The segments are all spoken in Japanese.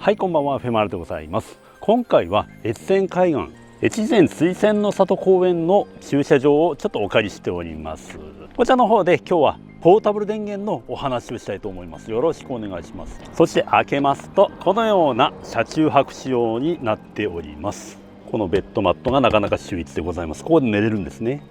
はい、こんばんは、フェマルでございます。今回は越前海岸越前水仙の里公園の駐車場をちょっとお借りしております。こちらの方で今日はポータブル電源のお話をしたいと思います。よろしくお願いします。そして開けますとこのような車中泊仕様になっております。このベッドマットがなかなか秀逸でございます。ここで寝れるんですね。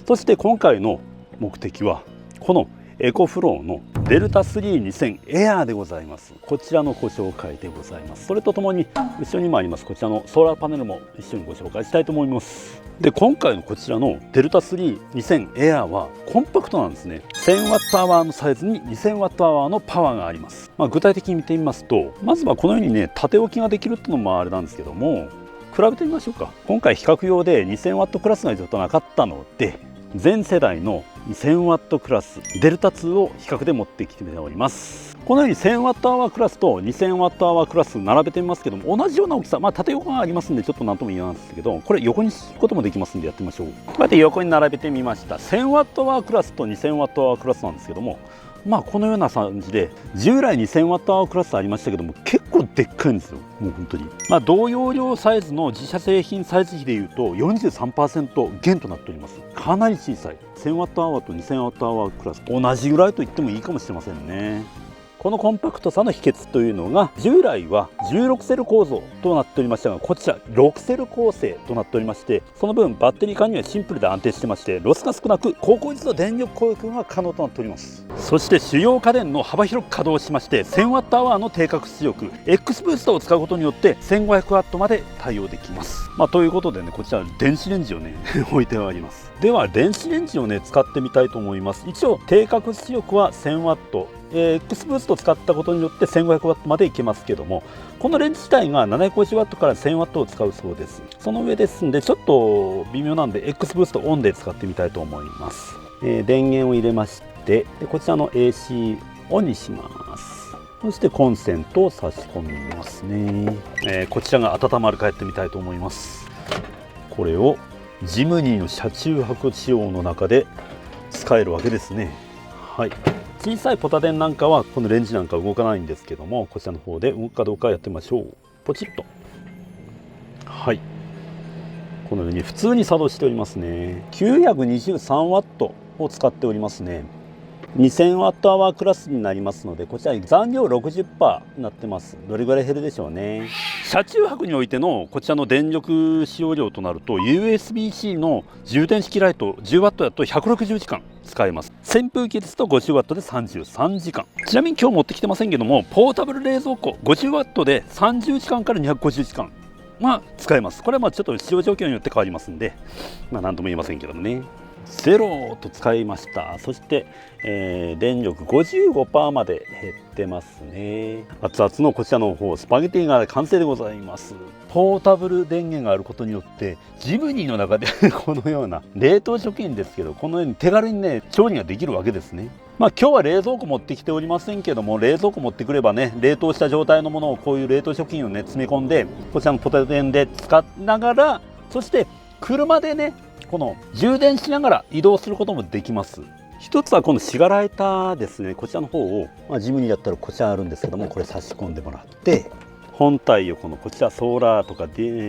そして今回の目的はこのエコフローのデルタ32000エアーでございます。こちらのご紹介でございます。それとともに後ろにもありますこちらのソーラーパネルも一緒にご紹介したいと思います。で、今回のこちらのデルタ32000エアーはコンパクトなんですね。 1000Wh のサイズに 2000Wh のパワーがあります。具体的に見てみますと、まずはこのようにね縦置きができるっていうのもあれなんですけども、比べてみましょうか。今回比較用で 2000W クラスがちょっとなかったので、全世代の 2000W クラスデルタ2を比較で持ってきております。このように 1000Wh クラスと 2000Wh クラス並べてみますけども、同じような大きさ、縦横がありますんでちょっと何とも言えないんですけど、これ横にすることもできますんでやってみましょう。こうやって横に並べてみました。 1000Wh クラスと 2000Wh クラスなんですけども、このような感じで従来 2000Wh クラスありましたけども結構でっかいんですよ。もう本当に同容量サイズの自社製品サイズ比でいうと 43% 減となっております。かなり小さい 1000Wh と 2000Wh クラス同じぐらいと言ってもいいかもしれませんね。このコンパクトさの秘訣というのが、従来は16セル構造となっておりましたが、こちら6セル構成となっておりまして、その分バッテリー加入はシンプルで安定してまして、ロスが少なく高効率の電力供給が可能となっております。そして主要家電の幅広く稼働しまして、 1000Wh の低確出力 X ブーストを使うことによって 1500W まで対応できます。ということでね、こちら電子レンジをね置いてあります。では電子レンジをね使ってみたいと思います。一応低確出力は 1000W、X ブーストを使ったことによって 1500W までいけますけども、このレンジ自体が 750W から 1000W を使うそうです。その上ですんでちょっと微妙なんで X ブーストオンで使ってみたいと思います。電源を入れまして、こちらの AC オンにします。そしてコンセントを差し込みますね。こちらが温まるかやってみたいと思います。これをジムニーの車中泊仕様の中で使えるわけですね。はい、小さいポタ電なんかはこのレンジなんか動かないんですけども、こちらの方で動くかどうかやってみましょう。ポチッと。はい、このように普通に作動しておりますね。 923W を使っておりますね。 2000Wh クラスになりますので、こちら残量 60% になってます。どれぐらい減るでしょうね。車中泊においてのこちらの電力使用量となると USB-C の充電式ライト 10W だと160時間使えます。扇風機ですと 50W で33時間。ちなみに今日持ってきてませんけども、ポータブル冷蔵庫 50W で30時間から250時間使えます。これはちょっと使用状況によって変わりますんで、何とも言えませんけどもね。ゼロと使いました。そして、電力 55% まで減ってますね。熱々のこちらの方スパゲティが完成でございます。ポータブル電源があることによってジムニーの中でこのような冷凍食品ですけど、このように手軽にね調理ができるわけですね。今日は冷蔵庫持ってきておりませんけども、冷蔵庫持ってくればね、冷凍した状態のものをこういう冷凍食品をね詰め込んで、こちらのポタ電で使いながら、そして車でねこの充電しながら移動することもできます。一つはこのシガライターですね。こちらの方を、ジムニーだったらこちらあるんですけども、これ差し込んでもらって、本体をこちらソーラーとか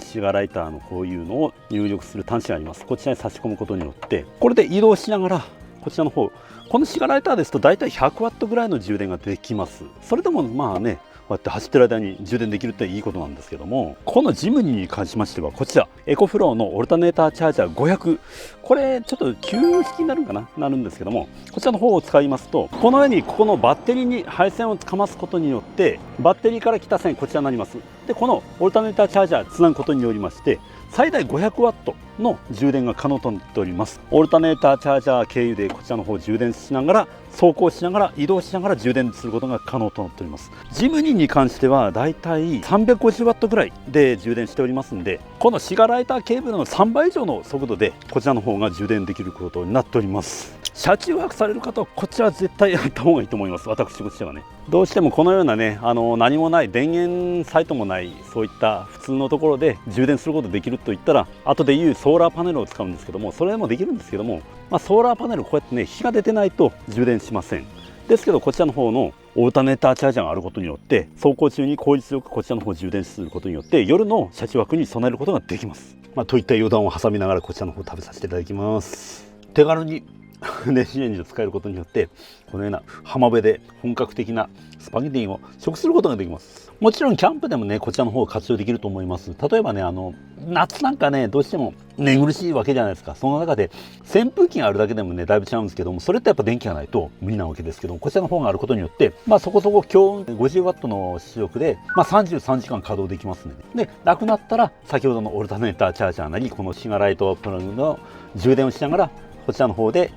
シガライターのこういうのを入力する端子があります。こちらに差し込むことによってこれで移動しながら、こちらの方、このシガライターですとだいたい 100W ぐらいの充電ができます。それでもこうやって走ってる間に充電できるっていいことなんですけども、このジムニーに関しましてはこちらエコフローのオルタネーターチャージャー500、これちょっと旧式になるんですけども、こちらの方を使いますと、このようにここのバッテリーに配線をかますことによってバッテリーから来た線こちらになります。でこのオルタネーターチャージャーつなぐことによりまして最大 500W の充電が可能となっております。オルタネーターチャージャー経由でこちらの方を充電しながら、走行しながら移動しながら充電することが可能となっております。ジムニーに関してはだいたい 350W ぐらいで充電しておりますんで、このシガライターケーブルの3倍以上の速度でこちらの方が充電できることになっております。車中泊される方はこちら絶対やった方がいいと思います。私としてはね、どうしてもこのようなね何もない電源サイトもないそういった普通のところで充電することできるといったら、後でいうソーラーパネルを使うんですけども、それでもできるんですけども、ソーラーパネルこうやってね火が出てないと充電しません。ですけどこちらの方のオルタネーターチャージャーがあることによって、走行中に効率よくこちらの方を充電することによって夜の車中泊に備えることができます。といった余談を挟みながらこちらの方を食べさせていただきます。手軽に電子レンジを使えることによって、このような浜辺で本格的なスパゲティを食することができます。もちろんキャンプでもね、こちらの方を活用できると思います。例えばね、夏なんかね、どうしても寝苦しいわけじゃないですか。その中で扇風機があるだけでもね、だいぶ違うんですけども、それってやっぱ電気がないと無理なわけですけども、こちらの方があることによって、そこそこ強運 50W の出力で、33時間稼働できますので、なくなったら先ほどのオルタネーターチャージャーなり、このシガライトプラグの充電をしながら、こちらの方で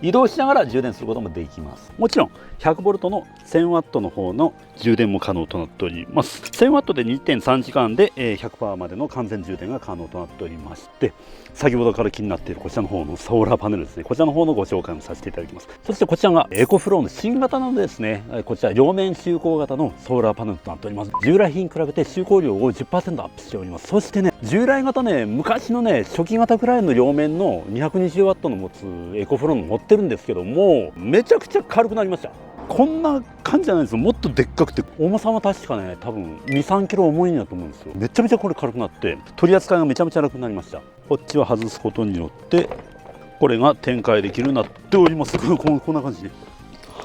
移動しながら充電することもできます。もちろん 100V の 1000W の方の充電も可能となっております。 1000W で 2.3 時間で 100% までの完全充電が可能となっておりまして、先ほどから気になっているこちらの方のソーラーパネルですね、こちらの方のご紹介もさせていただきます。そしてこちらがエコフローの新型のですね、こちら両面就航型のソーラーパネルとなっております。従来品に比べて就航量を 10% アップしております。そしてね、従来型ね、昔のね、初期型くらいの両面の 220W の持つエコフローの持ってるんですけども、めちゃくちゃ軽くなりました。こんな感じじゃないですよ。もっとでっかくて、重さは確かね、多分 2、3 キロ重いんだと思うんですよ。めちゃめちゃこれ軽くなって、取り扱いがめちゃめちゃ楽になりました。こっちは外すことによって、これが展開できるようになっております。こんな感じで。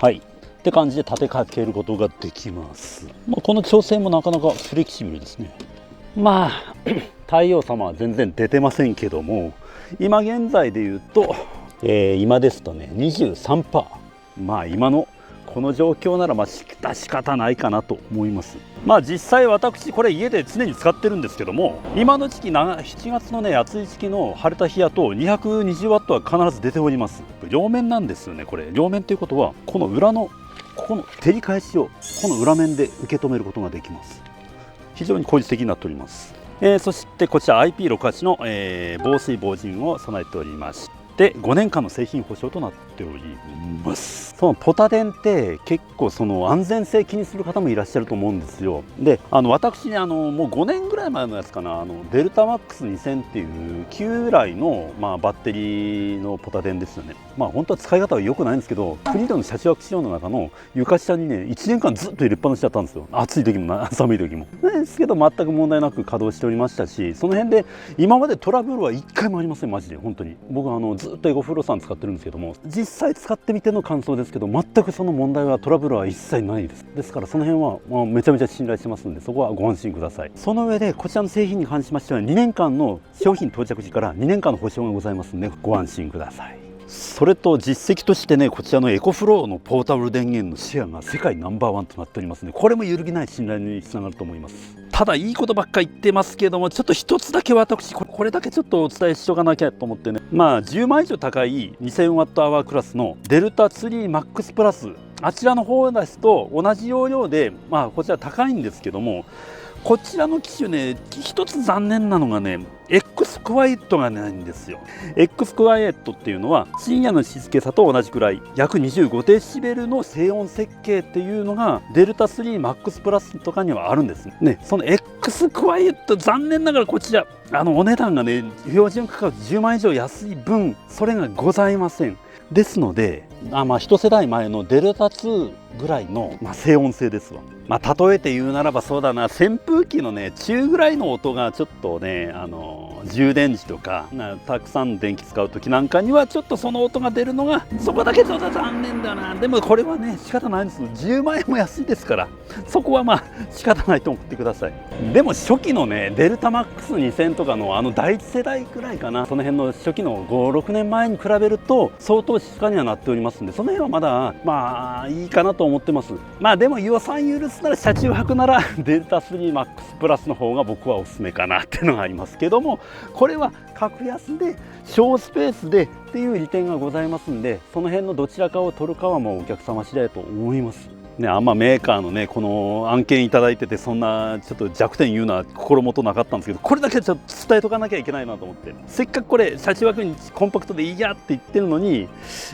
はい。って感じで立てかけることができます。この調整もなかなかフレキシブルですね。太陽様は全然出てませんけども、今現在で言うと、今ですとね 23%、今のこの状況なら仕方ないかなと思います。実際私これ家で常に使ってるんですけども、今の時期7月のね暑い時期の晴れた日やと 220W は必ず出ております。両面なんですよね。これ両面ということは、この裏のここの照り返しをこの裏面で受け止めることができます。非常に効率的になっております。そしてこちら IP68 の、防水防塵を備えておりまして、5年間の製品保証となっております。そのポタ電って結構その安全性気にする方もいらっしゃると思うんですよ。で、私ね、もう5年ぐらい前のやつかな、デルタマックス2000っていう旧来の、バッテリーのポタ電ですよね。本当は使い方は良くないんですけど、フリードの車中泊仕様の中の床下にね1年間ずっと入れっぱなしだったんですよ。暑い時も寒い時もですけど、全く問題なく稼働しておりましたし、その辺で今までトラブルは1回もありません。マジで本当に僕はずっとエゴフローさん使ってるんですけども、実際使ってみての感想ですけど、全くその問題はトラブルは一切ないです。ですからその辺はめちゃめちゃ信頼してますので、そこはご安心ください。その上でこちらの製品に関しましては2年間の商品到着時から2年間の保証がございますのでご安心ください。それと実績としてね、こちらのエコフローのポータブル電源のシェアが世界ナンバーワンとなっておりますので、これも揺るぎない信頼につながると思います。ただいいことばっかり言ってますけども、ちょっと一つだけ私これだけちょっとお伝えしとかなきゃと思ってね、10万以上高い 2000Wh クラスのデルタツリーマックスプラス、あちらの方ですと同じ容量でこちら高いんですけども、こちらの機種ね、一つ残念なのがね、X クワイエットがないんですよ。X クワイエットっていうのは深夜の静けさと同じくらい約25デシベルの静音設計っていうのがデルタ3マックスプラスとかにはあるんですね。その X クワイエット、残念ながらこちらお値段がね標準価格10万以上安い分それがございません。ですので一世代前のデルタ2ぐらいの、静音性ですわ。例えて言うならばそうだな、扇風機のね中ぐらいの音がちょっとね充電時とかたくさん電気使う時なんかにはちょっとその音が出るのがそこだけちょっと残念だな。でもこれはね仕方ないんです。10万円も安いですから、そこは仕方ないと思ってください。でも初期のねデルタマックス2000とかの第一世代くらいかな、その辺の初期の5、6年前に比べると相当静かにはなっておりますんで、その辺はまだいいかなと思ってます。でも予算許すなら車中泊ならデルタ3マックスプラスの方が僕はおすすめかなっていうのがありますけども、これは格安で小スペースでっていう利点がございますんで、その辺のどちらかを取るかはもうお客様次第と思いますね。あんまメーカーのねこの案件いただいててそんなちょっと弱点言うのは心もとなかったんですけど、これだけちょっと伝えとかなきゃいけないなと思って、せっかくこれ車中泊にコンパクトでいいやって言ってるのに、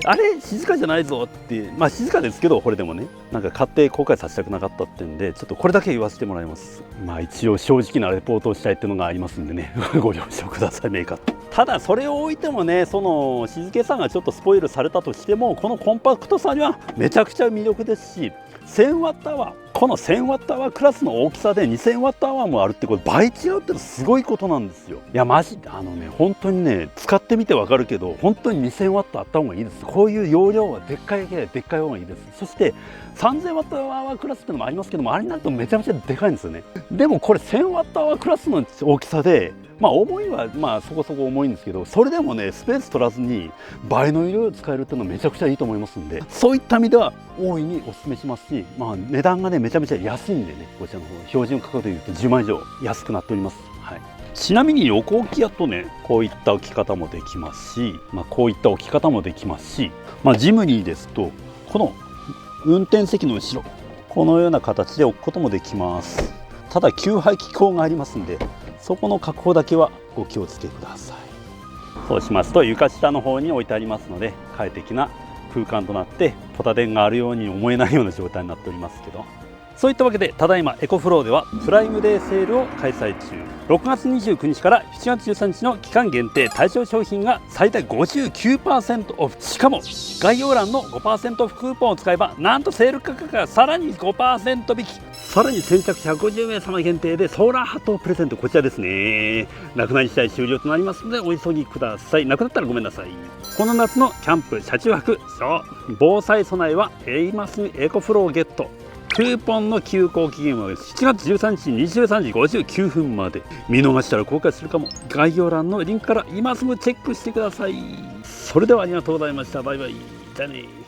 あれ静かじゃないぞって、静かですけどこれでもね買って後悔させたくなかったってんで、ちょっとこれだけ言わせてもらいます。一応正直なレポートをしたいっていうのがありますんでねご了承ください。メーカーただそれを置いてもね、その静けさがちょっとスポイルされたとしても、このコンパクトさにはめちゃくちゃ魅力ですし、1000W アワー、この 1000W アワークラスの大きさで 2000W アワーもあるってこれ倍違うってのはすごいことなんですよ。いやマジ本当にね、使ってみてわかるけど本当に 2000W あった方がいいです。こういう容量はでっかい方がいいです。そして 3000W アワークラスってのもありますけども、あれになるとめちゃめちゃでかいんですよね。でもこれ 1000W アワークラスの大きさで重いはそこそこ重いんですけど、それでもねスペース取らずに倍の容量使えるっていうのはめちゃくちゃいいと思いますんで、そういった意味では大いにお勧めしますし、値段がねめちゃめちゃ安いんでね、こちらの方標準価格でいうと10万以上安くなっております。はい、ちなみに横置きやとねこういった置き方もできますし、こういった置き方もできますし、ジムニーですとこの運転席の後ろこのような形で置くこともできます。ただ給排気口がありますんで、そこの確保だけはご気をつけください。そうしますと床下の方に置いてありますので、快適な空間となってポタ電があるように思えないような状態になっておりますけど、そういったわけでただいまエコフローではプライムデーセールを開催中。6月29日から7月13日の期間限定対象商品が最大 59% オフ、しかも概要欄の 5% オフクーポンを使えばなんとセール価格がさらに 5% 引き、さらに先着150名様限定でソーラーハットをプレゼント。こちらですね。なくなり次第終了となりますのでお急ぎください。なくなったらごめんなさい。この夏のキャンプ車中泊、防災備えは今すぐエコフローゲット。クーポンの有効期限は7月13日23時59分まで。見逃したら後悔するかも。概要欄のリンクから今すぐチェックしてください。それではありがとうございました。バイバイ。じゃあね。